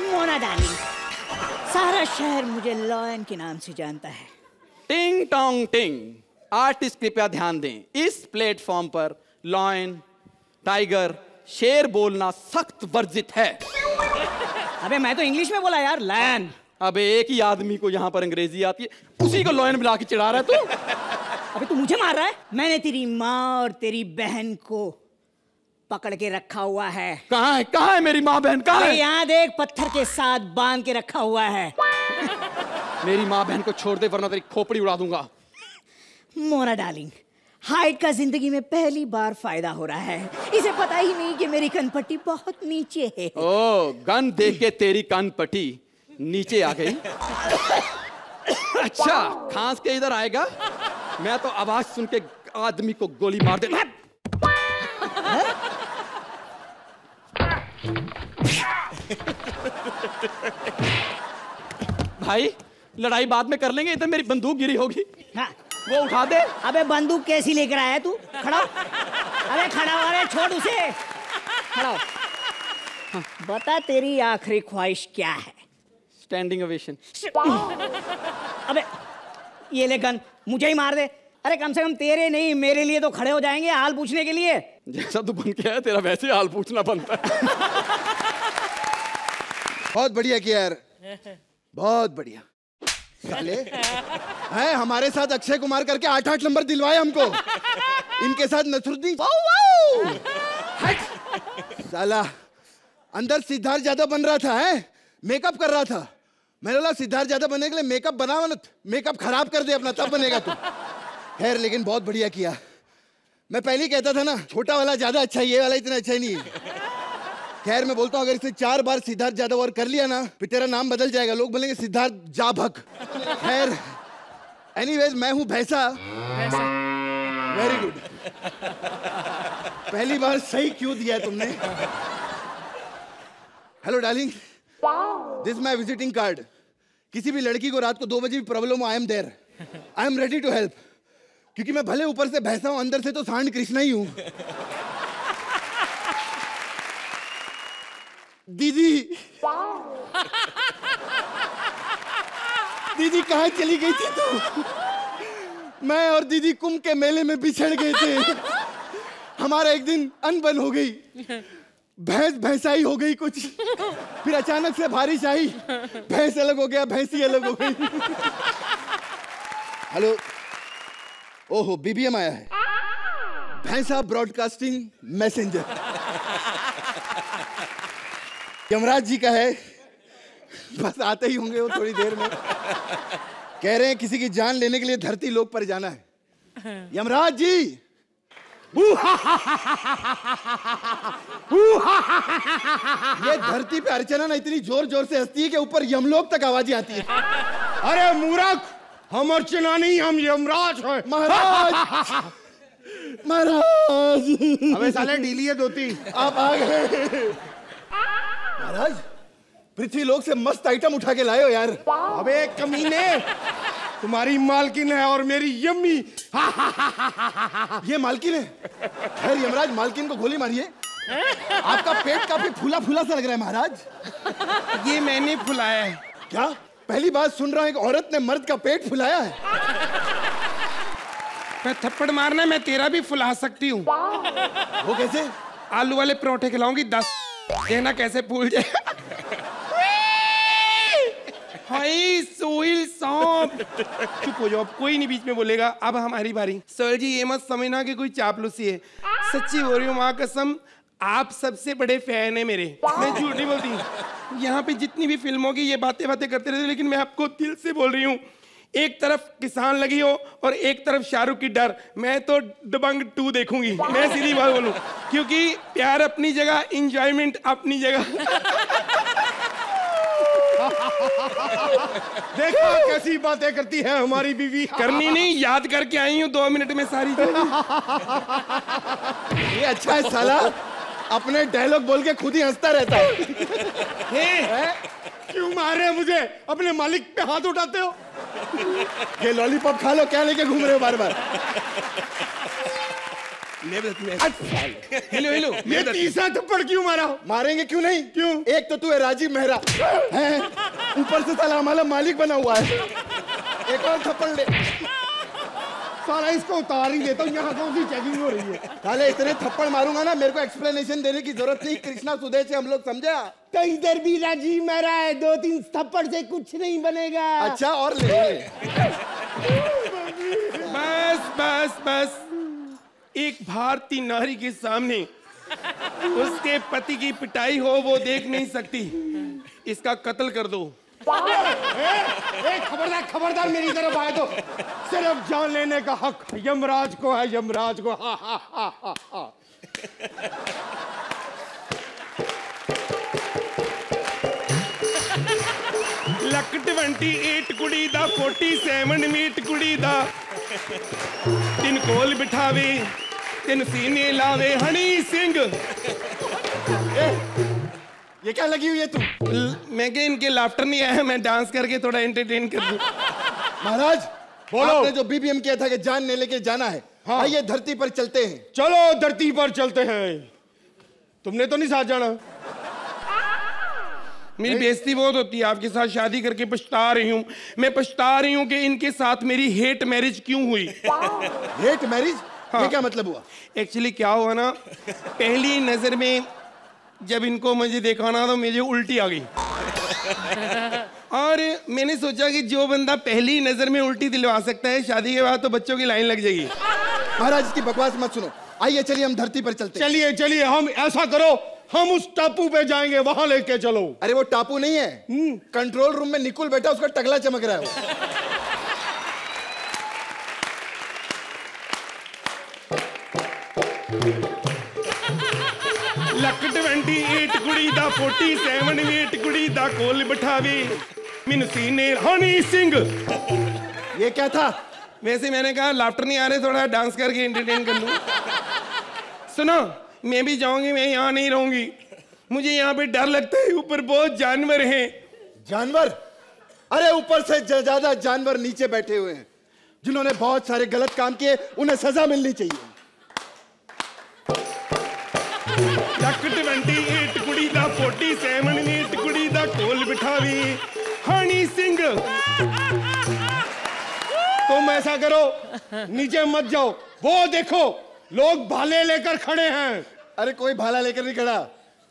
मोना डार्लिंग, सारा शहर मुझे लॉयन के नाम से जानता है। टिंग टोंग टिंग। आर्टिस्ट कृपया ध्यान दें, इस प्लेटफॉर्म पर लॉयन, टाइगर, शेर बोलना सख्त वर्जित है। अबे मैं तो इंग्लिश में बोला यार, लायन। अबे एक ही आदमी को यहाँ पर अंग्रेजी आती है, उसी को लॉयन बुला के चिढ़ा रहा है तू। अबे तू मुझे मार रहा है? मैंने तेरी माँ और तेरी बहन को पकड़ के रखा हुआ है। कहाँ है मेरी माँ बहन? कहाँ है? यहाँ देख, पत्थर के साथ बांध के रखा हुआ है। मेरी माँ बहन को छोड़ दे वरना तेरी खोपड़ी उड़ा दूंगा। मोना डार्लिंग, हाइट का जिंदगी में पहली बार फायदा हो रहा है। इसे पता ही नहीं कि मेरी कनपट्टी बहुत नीचे है। ओ, गन देख के तेरी कनपट्टी नीचे आ गई। अच्छा, खांस के इधर आएगा, मैं तो आवाज सुन के आदमी को गोली मार देता। भाई लड़ाई बाद में कर लेंगे, इधर मेरी बंदूक गिरी होगी। हाँ। वो उठा दे। अबे बंदूक कैसी लेकर आया तू? खड़ा हो। अरे खड़ा हो, अरे छोड़ उसे। खड़ा हो। हाँ, बता तेरी आखिरी ख्वाहिश क्या है? Standing ovation. अबे ये ले गन, मुझे ही मार दे। अरे कम से कम तेरे नहीं मेरे लिए तो खड़े हो जाएंगे हाल पूछने के लिए। जैसा तू बन के आया तेरा वैसे ही हाल पूछना बनता है। बहुत बढ़िया किया यार, बहुत बढ़िया। साले है हमारे साथ अक्षय कुमार करके 8-8 नंबर दिलवाए हमको, इनके साथ नसरुद्दीन। साला अंदर सिद्धार्थ यादव बन रहा था, है मेकअप कर रहा था। मैंने बोला सिद्धार्थ यादव बनने के लिए मेकअप बनाओ ना, मेकअप खराब कर दे अपना, तब बनेगा तू। खैर लेकिन बहुत बढ़िया किया। मैं पहले ही कहता था ना, छोटा वाला ज्यादा अच्छा है, ये वाला इतना अच्छा नहीं है। खैर मैं बोलता हूँ अगर इसे 4 बार सिद्धार्थ यादव और कर लिया ना, फिर तेरा नाम बदल जाएगा, लोग बोलेंगे सिद्धार्थ जाभक। खैर एनीवेज मैं हूँ भैंसा। वेरी गुड, पहली बार सही क्यों दिया है तुमने। Hello darling, this my visiting card. किसी भी लड़की को रात को 2 बजे भी प्रॉब्लम हो, I am there, I am ready to help. क्योंकि मैं भले ऊपर से भैंसा हूं, अंदर से तो सांड कृष्णा ही हूं। दीदी दीदी कहाँ चली गई थी तू? मैं और दीदी कुंभ के मेले में बिछड़ गए थे। हमारा एक दिन अनबन हो गई, भैंस भैंसाई हो गई कुछ, फिर अचानक से बारिश आई, भैंस अलग हो गया, भैंसी अलग हो गई। हेलो, ओहो बीबीएम आया है, भैंसा ब्रॉडकास्टिंग मैसेंजर। यमराज जी का है, बस आते ही होंगे वो थोड़ी देर में। कह रहे हैं किसी की जान लेने के लिए धरती लोक पर जाना है। यमराज जी। ये धरती पे अर्चना ना इतनी जोर जोर से हंसती है कि ऊपर यमलोक तक आवाजें आती है। अरे मूर्ख, हम अर्चना नहीं, हम यमराज हैं। महाराज महाराज। अबे साले ढीली है धोती। आप आ गए। महाराज पृथ्वी लोक से मस्त आइटम उठा के लाए हो यार। अबे कमीने, तुम्हारी मालकिन है और मेरी यम्मी। ये मालकिन है? खैर यमराज मालकिन को गोली मारिए। आपका पेट काफी फूला फूला सा लग रहा है महाराज। ये मैंने फुलाया है। क्या? पहली बार सुन रहा हूं एक औरत ने मर्द का पेट फुलाया है। मैं थप्पड़ मारना, मैं तेरा भी फुला सकती हूँ। वो कैसे? आलू वाले परोठे खिलाऊंगी 10, कहना कैसे फूल जाए। हाय सोहिल सांप। चुप हो जाओ, अब कोई नहीं बीच में बोलेगा। अब हमारी बारी। सर जी ये मत समझना कि कोई चापलूसी है, सच्ची बोल रही हूँ, माँ कसम आप सबसे बड़े फैन है मेरे, मैं झूठ नहीं बोलती। यहाँ पे जितनी भी फिल्मों की ये बातें करते रहते, लेकिन मैं आपको दिल से बोल रही हूँ, एक तरफ किसान लगी हो और एक तरफ शाहरुख की डर, मैं तो दबंग 2 देखूंगी। मैं सीधी बात बोलूं, क्योंकि प्यार अपनी जगह, इंजॉयमेंट अपनी जगह। देखा कैसी बातें करती है हमारी बीवी। करनी नहीं, याद करके आई हूँ 2 मिनट में सारी चीजें। ये अच्छा है साला, अपने डायलॉग बोल के खुद ही हंसता रहता है। क्यों मारे मुझे? अपने मालिक पे हाथ उठाते हो। ये लॉलीपॉप खा लो, क्या लेके घूम रहे हो बार बार? हेलो हेलो, ये तीसरा थप्पड़ क्यों मारा? मारेंगे क्यों नहीं? क्यों? एक तो तू है राजीव मेहरा है, ऊपर से साला हमारा मालिक बना हुआ है। एक और थप्पड़ ले। साला इसको उतार ही देता हूँ, यहाँ कौन सी चेकिंग हो रही है? साले इतने थप्पड़ मारूंगा ना, मेरे को एक्सप्लेनेशन देने की जरूरत नहीं। कृष्णा सुधे से हम लोग समझा। तो इधर भी राजीव मेहरा है, 2-3 थप्पड़ से कुछ नहीं बनेगा। अच्छा और ले। बस बस बस, एक भारतीय नारी के सामने उसके पति की पिटाई हो वो देख नहीं सकती, इसका कत्ल कर दो। खबरदार खबरदार, मेरी तरफ आए तो सिर्फ जान लेने का हक यमराज को है, यमराज को। हा हा हा हा हा। ਲੱਕ 28 ਕੁੜੀ ਦਾ 47 ਮੀਟ ਕੁੜੀ ਦਾ ਤਿੰਨ ਕੋਲ ਬਿਠਾਵੇ ਤਿੰਨ ਸੀਨੇ ਲਾਵੇ ਹਣੀ ਸਿੰਘ ये क्या लगी हुई है तू? मैं क्या इनके लाफ्टर नहीं आया, मैं डांस करके थोड़ा एंटरटेन कर दूं। महाराज बोलो। आपने जो बीबीएम किया था कि जान ले लेके जाना है, हाँ। आइए धरती पर चलते हैं। चलो धरती पर चलते हैं। तुमने तो नहीं साथ जाना। मेरी बेइज्जती बहुत होती है, आपके साथ शादी करके पछता रही हूँ। मैं पछता रही हूँ कि इनके साथ मेरी हेट मैरिज क्यों हुई। Hate marriage? हाँ। ये क्या मतलब हुआ? एक्चुअली क्या हुआ ना, पहली नजर में जब इनको मुझे देखा ना तो मुझे उल्टी आ गई और मैंने सोचा कि जो बंदा पहली नजर में उल्टी दिलवा सकता है, शादी के बाद तो बच्चों की लाइन लग जाएगी। महाराज इसकी बकवास मत सुनो, आइए चलिए हम धरती पर चलते हैं। चलिए चलिए, हम ऐसा करो, हम उस टापू पे जाएंगे, वहां लेके चलो। अरे वो टापू नहीं है, कंट्रोल रूम में निकुल बैठा, उसका टगला चमक रहा है वो। ਲੱਕ 28 ਕੁੜੀ ਦਾ 47 ਮੀਟ ਕੁੜੀ ਦਾ ਕੋਲ ਬਿਠਾਵੇ ਮੈਨੂੰ ਸੀਨੇ ਹਨੀ ਸਿੰਘ। ये क्या था? वैसे मैंने कहा लाफ्टर नहीं आ रहे, थोड़ा डांस करके एंटरटेन कर लूं। सुनो, मैं भी जाऊंगी, मैं यहाँ नहीं रहूंगी, मुझे यहाँ पे डर लगता है, ऊपर बहुत जानवर हैं। जानवर? अरे ऊपर से ज्यादा जानवर नीचे बैठे हुए हैं, जिन्होंने बहुत सारे गलत काम किए, उन्हें सजा मिलनी चाहिए। ਲੱਕ 28 ਕੁੜੀ ਦਾ 47 ਮੀਟ ਕੁੜੀ ਦਾ ਕੋਲ ਬਿਠਾਵੇ ਹਨੀ ਸਿੰਘ। तुम ऐसा करो, नीचे मत जाओ, वो देखो लोग भाले लेकर खड़े हैं। अरे कोई भाला लेकर नहीं खड़ा,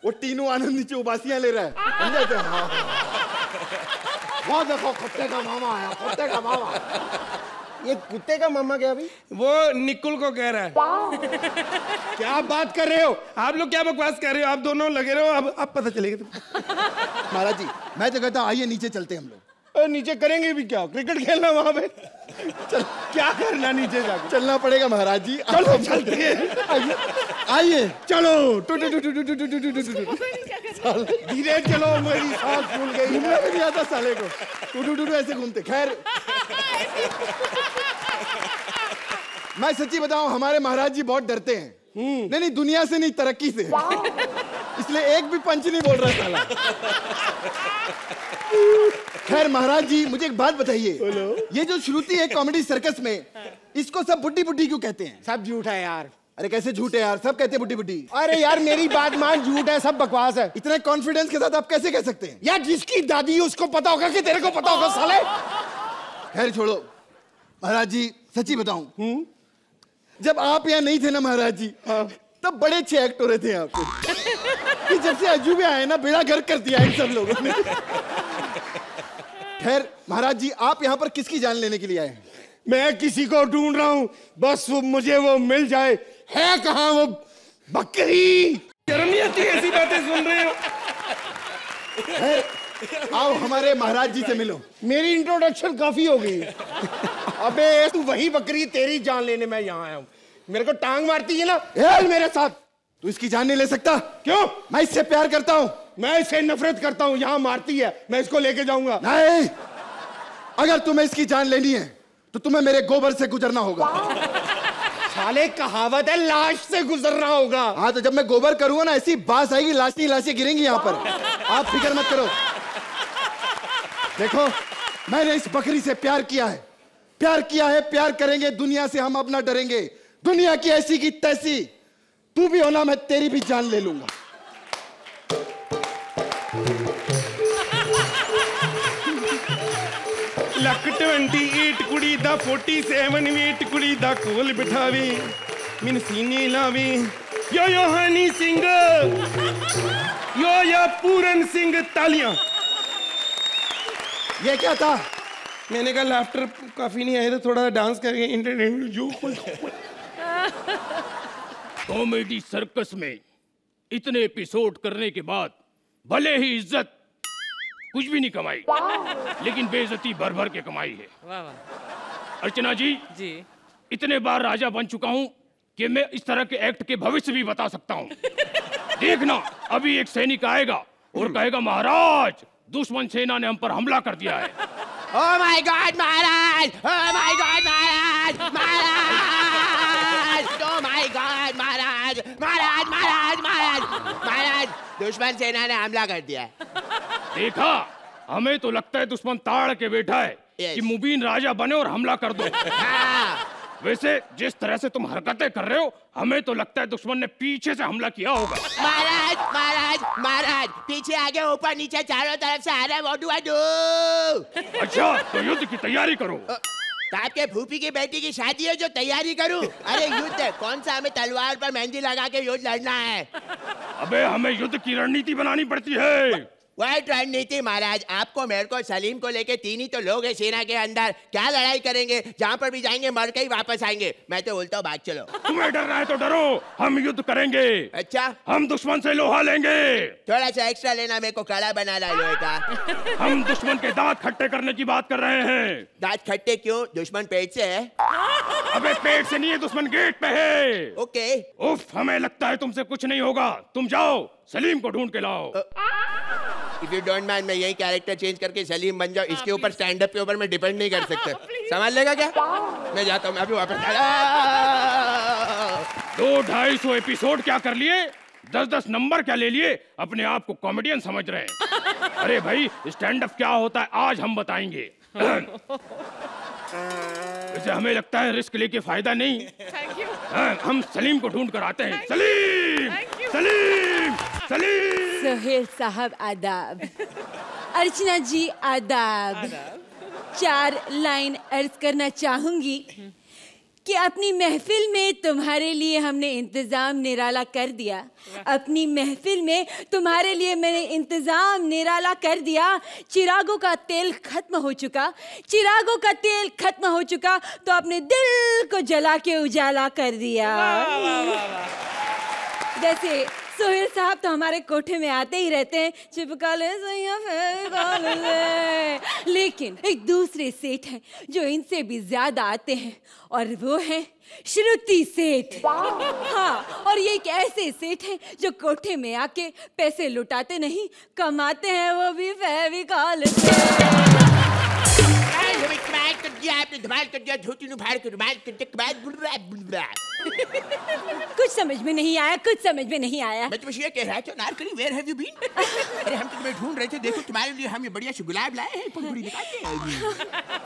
वो तीनों आनंद नीचे उबासियां ले रहा है, समझे थे? हाँ। वो देखो कुत्ते का मामा आया, कुत्ते का मामा। ये कुत्ते का मामा क्या भाई? वो निकुल को कह रहा है। क्या बात कर रहे हो? आप लोग क्या बकवास कर रहे हो, आप दोनों लगे रहो, अब पता चलेगा तुमको। महाराज जी मैं तो कहता हूँ आइए नीचे चलते हैं हम लोग। नीचे करेंगे भी क्या? क्रिकेट खेलना वहां पे? चल, क्या करना नीचे जाके? चलना पड़ेगा महाराज जी। चलो चलते हैं। आइए चलो। धीरे चलो, मेरी सांस फूल गई। घूमना भी नहीं आता साले को, टू ऐसे घूमते। खैर मैं सच्ची बताऊं, हमारे महाराज जी बहुत डरते हैं। नहीं दुनिया से नहीं, तरक्की से। इसलिए एक भी पंच नहीं बोल रहा साला। खैर महाराज जी मुझे एक बात बताइए, ये जो श्रुति है कॉमेडी सर्कस में, इसको सब बुड्ढी बुड्ढी क्यों कहते हैं? सब झूठ है यार। अरे कैसे झूठ है यार, सब कहते हैं बुड्ढी बुड्ढी। अरे यार मेरी बात मान, झूठ है, सब बकवास है। इतने कॉन्फिडेंस के साथ आप कैसे कह सकते हैं? यार जिसकी दादी है उसको पता होगा कि तेरे को पता होगा साले। खैर छोड़ो महाराज जी, सच्ची बताऊं, जब आप यहाँ नहीं थे ना महाराज जी, तब बड़े अच्छे एक्ट हो रहे थे यहाँ पे। जब से अजूबे आए ना, बेड़ा गर्क कर दिया इन सब लोगों ने। खैर महाराज जी आप यहाँ पर किसकी जान लेने के लिए आए हैं? मैं किसी को ढूंढ रहा हूँ, बस मुझे वो मिल जाए। है कहाँ वो बकरी? शर्म नहीं आती ऐसी बातें सुन रहे हो? आओ हमारे महाराज जी से मिलो। मेरी इंट्रोडक्शन काफी हो गई। अबे तू वही बकरी, तेरी जान लेने मैं यहाँ आया हूँ। मेरे को टांग मारती है ना, चल मेरे साथ। तू इसकी जान नहीं ले सकता। क्यों? मैं इससे प्यार करता हूँ। मैं इससे नफरत करता हूँ, यहाँ मारती है, मैं इसको लेके जाऊंगा। नहीं, अगर तुम्हें इसकी जान लेनी है तो तुम्हें मेरे गोबर से गुजरना होगा। साले कहावत है, लाश से गुजरना होगा। हाँ तो जब मैं गोबर करूंगा ना, ऐसी बास आएगी, लाशें लाशें गिरेंगी यहाँ पर। आप फिक्र मत करो। देखो मैंने इस बकरी से प्यार किया है, प्यार किया है, प्यार करेंगे। दुनिया से हम अब ना डरेंगे, दुनिया की ऐसी की तैसी। तू भी होना, मैं तेरी भी जान ले लूंगा। ਲੱਕ 28 ਕੁੜੀ ਦਾ 47 ਮੀਟ ਕੁੜੀ ਦਾ ਕੋਲ ਬਿਠਾਵੇ ਮੈਨੂੰ ਸੀਨੇ ਲਾਵੇ यो यो हनी सिंह, यो पूरन सिंह, तालियां। ये क्या था? मैंने कहा लाफ्टर काफी नहीं आए तो थोड़ा डांस करके एंटरटेनमेंट जो। कॉमेडी सर्कस में इतने एपिसोड करने के बाद भले ही इज्जत कुछ भी नहीं कमाई, लेकिन बेइज्जती भर भर के कमाई है। वाह वाह। अर्चना जी, इतने बार राजा बन चुका हूं कि मैं इस तरह के एक्ट के भविष्य भी बता सकता हूं। देखना, अभी एक सैनिक आएगा और कहेगा महाराज दुश्मन सेना ने हम पर हमला कर दिया है। ओह माय गॉड महाराज, ओह माय गॉड महाराज, महाराज, ओह माय गॉड महाराज, महाराज, महाराज, महाराज, महाराज, दुश्मन सेना ने हमला कर दिया है। देखा, हमें तो लगता है दुश्मन ताड़ के बैठा है कि मुबीन राजा बने और हमला कर दो। वैसे जिस तरह से तुम हरकतें कर रहे हो, हमें तो लगता है दुश्मन ने पीछे से हमला किया होगा। महाराज, महाराज, महाराज, पीछे आगे ऊपर नीचे चारों तरफ से आ रहा है, व्हाट डू आई डू? अच्छा, तो युद्ध की तैयारी करो। आपके फूफी की बेटी की शादी है जो तैयारी करूं? अरे युद्ध है, कौन सा हमें तलवार पर मेहंदी लगा के युद्ध लड़ना है? अबे हमें युद्ध की रणनीति बनानी पड़ती है। व्हाट रणनीति महाराज? आपको, मेरे को, सलीम को लेके तीन ही तो लोग हैं सेना के अंदर, क्या लड़ाई करेंगे? जहाँ पर भी जाएंगे मर के ही वापस आएंगे। मैं तो बोलता हूँ भाग चलो। तुम्हें डरना है तो डरो, हम युद्ध करेंगे। अच्छा, हम दुश्मन से लोहा लेंगे। थोड़ा सा एक्स्ट्रा लेना, मेरे को कड़ा बना ला लोहे का। हम दुश्मन के दांत खट्टे करने की बात कर रहे हैं। दांत खट्टे क्यों? दुश्मन पेट से है। अबे पेट से नहीं है, दुश्मन गेट पे है। ओके। उफ, हमें लगता है तुमसे कुछ नहीं होगा। तुम जाओ, सलीम को ढूंढ के लाओ। If you don't mind, मैं यही कैरेक्टर चेंज करके सलीम बन जाऊँ। इसके ऊपर स्टैंड अप के ऊपर मैं डिपेंड नहीं कर सकता। संभाल लेगा क्या? मैं जाता हूँ, मैं अभी वापस। 200-250 एपिसोड क्या कर लिए, 10-10 नंबर क्या ले लिए, अपने आप को कॉमेडियन समझ रहे हैं। अरे भाई, स्टैंड अप क्या होता है आज हम बताएंगे। वैसे हमें लगता है रिस्क लेके फायदा नहीं। हम सलीम को ढूंढ कर आते हैं। सलीम, सलीम, सलीम। सोहेल साहब आदाब, अर्चना जी आदाब। 4 लाइन अर्ज करना चाहूंगी कि अपनी महफिल में तुम्हारे लिए हमने इंतजाम निराला कर दिया। अपनी महफिल में तुम्हारे लिए मैंने इंतजाम निराला कर दिया। चिरागों का तेल खत्म हो चुका, चिरागों का तेल खत्म हो चुका, तो अपने दिल को जला के उजाला कर दिया। जैसे सोहेल साहब तो हमारे कोठे में आते ही रहते हैं, चिपका ले लेकिन एक दूसरे सेठ हैं जो इनसे भी ज्यादा आते हैं, और वो है श्रुति सेठ। हाँ, और ये एक ऐसे सेठ हैं जो कोठे में आके पैसे लुटाते नहीं, कमाते हैं वो भी फेविकॉल से। कुछ समझ में नहीं आया, कुछ समझ में नहीं आया। मैं तुम्हें ये कह रहा था, Narkali, where have you been? अरे हम तो तुम्हें ढूंढ रहे थे, देखो तुम्हारे लिए हम ये बढ़िया से गुलाब लाए हैं, पंखुड़ी निकाल के।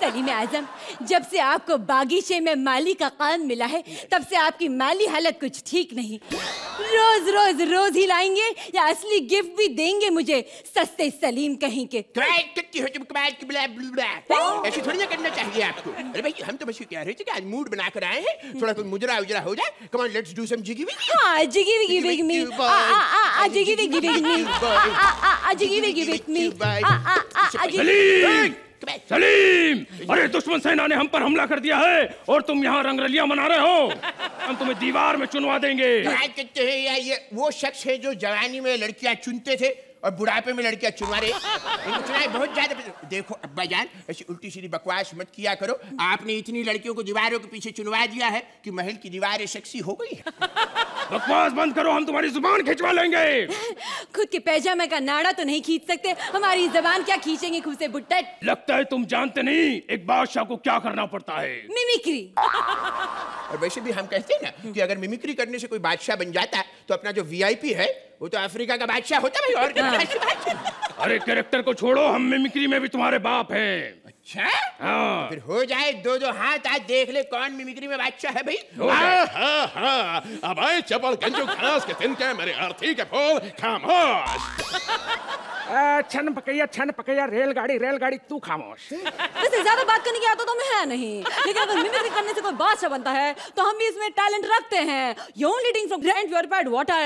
सलीम आजम, जब से आपको बागीचे में माली का काम मिला है, तब से आपकी माली हालत कुछ ठीक नहीं। रोज रोज रोज ही लाएंगे या असली गिफ्ट भी देंगे मुझे, सस्ते सलीम कहीं के। ऐसे थोड़ी ना करना चाहिए आपको। अरे भाई, हम तो बस ये कह रहे थे कि आज मूड बनाकर आए हैं, थोड़ा कोई मुजरा उजरा हो जाए। Come on, let's do some jiggy wiggy. हाँ, jiggy wiggy with me. Jiggy wiggy with me. Jiggy wiggy with me. Salim, Salim, अरे दुश्मन सेना ने हम पर हमला कर दिया है और तुम यहाँ रंगरलियां मना रहे हो। हम तुम्हें दीवार में चुनवा देंगे। ये वो शख्स है जो जवानी में लड़कियां चुनते थे और बुढ़ापे में लड़कियां चुनवा रहे। इनको चुनाव बहुत ज्यादा। देखो अब्बा जान, ऐसी उल्टी सीधी बकवास मत किया करो। आपने इतनी लड़कियों को दीवारों के पीछे चुनवा दिया है कि महल की दीवारें सेक्सी हो गई है। बकवास बंद करो, हम तुम्हारी जुबान खिंचवा लेंगे। खुद के पैजामे का नाड़ा तो नहीं खींच सकते, हमारी जबान क्या खींचेंगे खुद से बुट्टट। लगता है तुम जानते नहीं एक बादशाह को क्या करना पड़ता है। मिमिक्री। और वैसे भी हम कहते हैं ना कि अगर मिमिक्री करने से कोई बादशाह बन जाता है तो अपना जो वीआईपी है वो तो अफ्रीका का बादशाह होता है भाई। और अरे कैरेक्टर को छोड़ो, हम मिमिक्री में भी तुम्हारे बाप हैं। अच्छा, हाँ। फिर हो जाए दो हाथ, आज देख ले कौन मिमिक्री में बादशाह है भाई। अब आए चपल गंजू खलास के तिनके मेरे आरती के फूल खामोश। छन पकैया रेलगाड़ी तू खामोश। वैसे ज्यादा बात करने की आदत तो हमें है नहीं, लेकिन अगर मिमिक्री करने से कोई बादशाह बनता है तो हम भी इसमें टैलेंट रखते हैं। You only drink from grand purified water.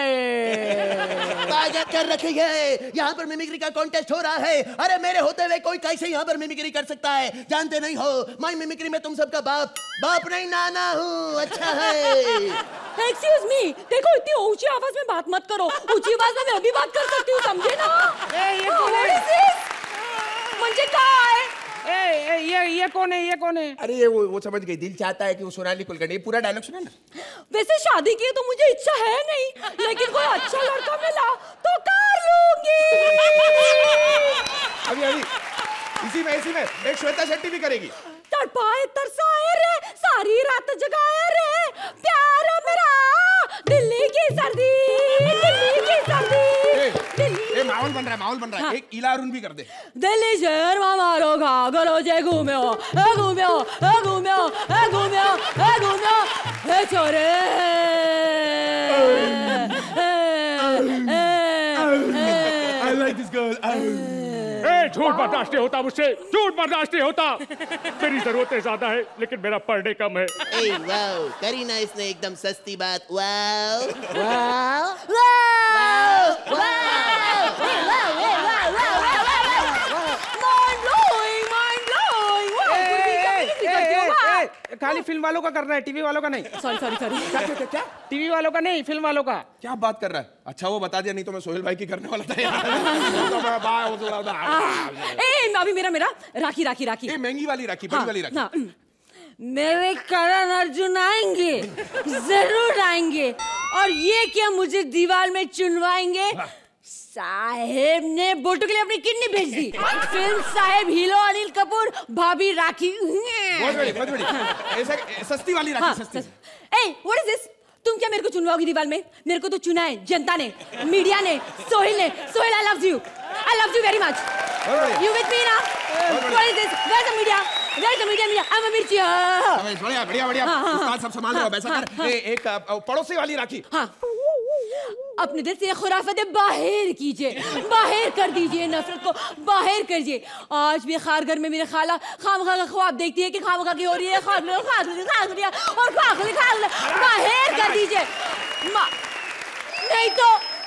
ताजा कर रखी है, यहाँ पर मिमिक्री का कॉन्टेस्ट हो रहा है। अरे मेरे होते हुए कोई कैसे यहाँ पर मिमिक्री कर सकता है? जानते नहीं हो, मैं मिमिक्री में तुम सबका बाप नहीं नाना हूँ। अच्छा है। एक्सक्यूज मी, देखो इतनी ऊंची आवाज में बात मत करो। ऊंची आवाज में मैं भी बात कर सकती हूँ, समझे ना? ये कौन है? मुझे कहा है? ये कौन है? अरे ये वो समझ गई, दिल चाहता है कि वो सोनाली कुलकर्णी। पूरा डायलॉग सुना ना। वैसे शादी की तो मुझे इच्छा है नहीं, लेकिन कोई अच्छा लड़का मिला तो कर लूंगी। अब इसी में एक श्वेता शेट्टी भी करेगी। तड़पाए तरसाए रे, सारी रात जगाए रे, प्यार मेरा दिल्ली की सर्दी, दिल्ली की सर्दी। ए माहौल बन रहा है, एक इला अरुण भी कर दे। दिल्ली शहर में मारो घाघरो जे घूम्यो, ए घूम्यो, ए घूम्यो, ए घूम्यो, ए घूम्यो, ए छोरे। I like this girl. झूठ बर्दाश्त नहीं होता मुझसे, झूठ बर्दाश्त नहीं होता। मेरी जरूरतें ज्यादा है लेकिन मेरा पढ़ने कम है। ए वाओ, करी ना इसने एकदम सस्ती बात। वाओ वाओ वाओ खाली फिल्म वालों का करना है, टीवी वालों का नहीं। Sorry sorry sorry. क्या? टीवी वालों का नहीं, फिल्म वालों का। क्या बात कर रहा है? अच्छा वो बता दिया, नहीं तो मैं सोहेल भाई की करने वाला था यार। अभी मेरा राखी राखी राखी। महंगी वाली राखी, बड़ी वाली राखी। मेरे करण अर्जुन आएंगे, जरूर आएंगे, और ये क्या मुझे दीवार में चुनवाएंगे? साहेब ने बोटो के लिए अपनी किडनी भेज दी। फिल्म साहेब, हीरो अनिल कपूर, भाभी राखी। बहुत बड़ी। ऐसा सस्ती वाली राखी, सस्ती। What is this? तुम क्या मेरे को चुनवाओगी दीवार में? मेरे को तो चुना है जनता ने, मीडिया ने, सोहेल ने। Sohail, I love you very much. You with me ना? What is this? Where the media? I am a mirchi. बढ़िया। उस्ताद सब संभाल रहे हो, वैसा कर। एक पड़ोसी वाली राखी। हाँ, अपने दिल से खुराफतें बाहर कीजिए, बाहर कर दीजिए, नफरत को बाहर करिए। आज भी खार घर में मेरे खाला खामखा का ख्वाब देखती है कि खामखा की हो रही है, और बाहर कर दीजिए।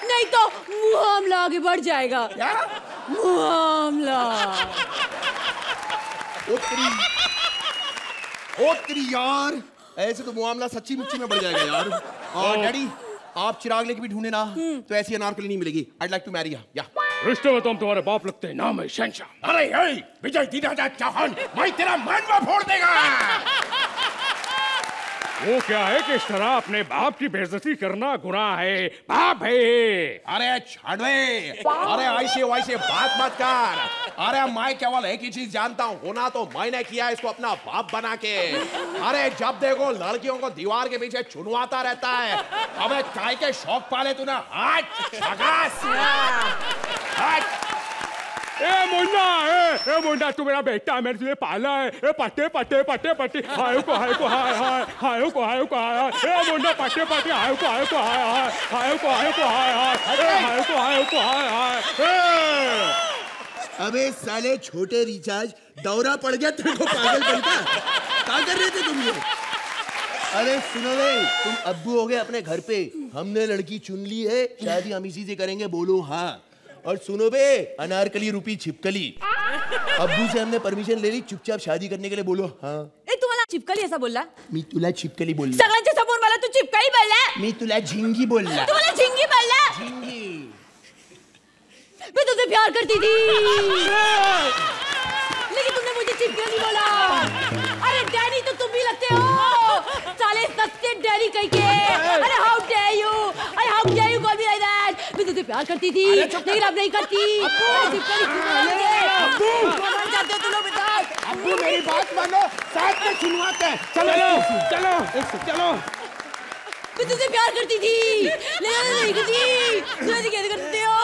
नहीं तो मुआमला आगे बढ़ जाएगा। मुआमला। ओ तेरी यार, ऐसे तो मुआमला सच्ची मुच्ची में बढ़ जाएगा यार। और डैडी, आप चिराग लेके भी ढूंढे ना तो ऐसी अनारकली नहीं मिलेगी। I'd like to marry her. या रिश्ते में तो हम तुम्हारे बाप लगते हैं, नाम है शहंशाह। अरे विजय दीदा चौहान, मैं तेरा मानवा फोड़ देगा। वो क्या है कि इस तरह अपने बाप की बेइज्जती करना गुनाह है, बाप है। अरे छाड़वे, अरे ऐसे वैसे बात मत कर। अरे मैं केवल एक ही चीज जानता हूँ, होना तो मैंने किया इसको अपना बाप बना के। अरे जब देखो लड़कियों को दीवार के पीछे चुनवाता रहता है। अबे काय के शौक पाले तूने? ए मुंडा, तू मेरा बेटा है, मैंने तुझे पाला है। ए पट्टे हाय को हाय। ए मुंडा पट्टे हाय को हाय। अबे साले छोटे रिचार्ज, दौरा पड़ गया तेरे को पागल बनता। क्या कर रहे थे तुम ये? अरे सुनो बे, तुम अब्बू हो गए अपने घर पे, हमने लड़की चुन ली है, शादी हम इसी से करेंगे, बोलो हाँ। और सुनो बे, अनारकली रूपी छिपकली, अब्बू से हमने परमिशन ले ली, चुपचाप शादी करने के लिए, बोलो हाँ। तुम्हाला चिपकली ऐसा बोलला? मी तुला छिपकली बोलला। सगळ्यांच्या समोर मला तू चिपकली बोलला? मी तुला झिंगी बोलला। तुम्हाला झिंगी बोलला? झिंगी। मैं तुझसे प्यार करती थी, लेकिन तुमने मुझे चिपकली बोला। अरे डैडी तो तुम भी लगते हो, साले सस्ते डैडी कह के। अरे how dare you call me like that. मैं तुझसे प्यार करती थी, लेकिन अब नहीं करती। अब्बू मेरी बात मानो, साथ में सुनवाते हैं। चलो। मैं तुझसे प्यार करती थी, लेकिन नहीं करती। तुम कैसे करते हो?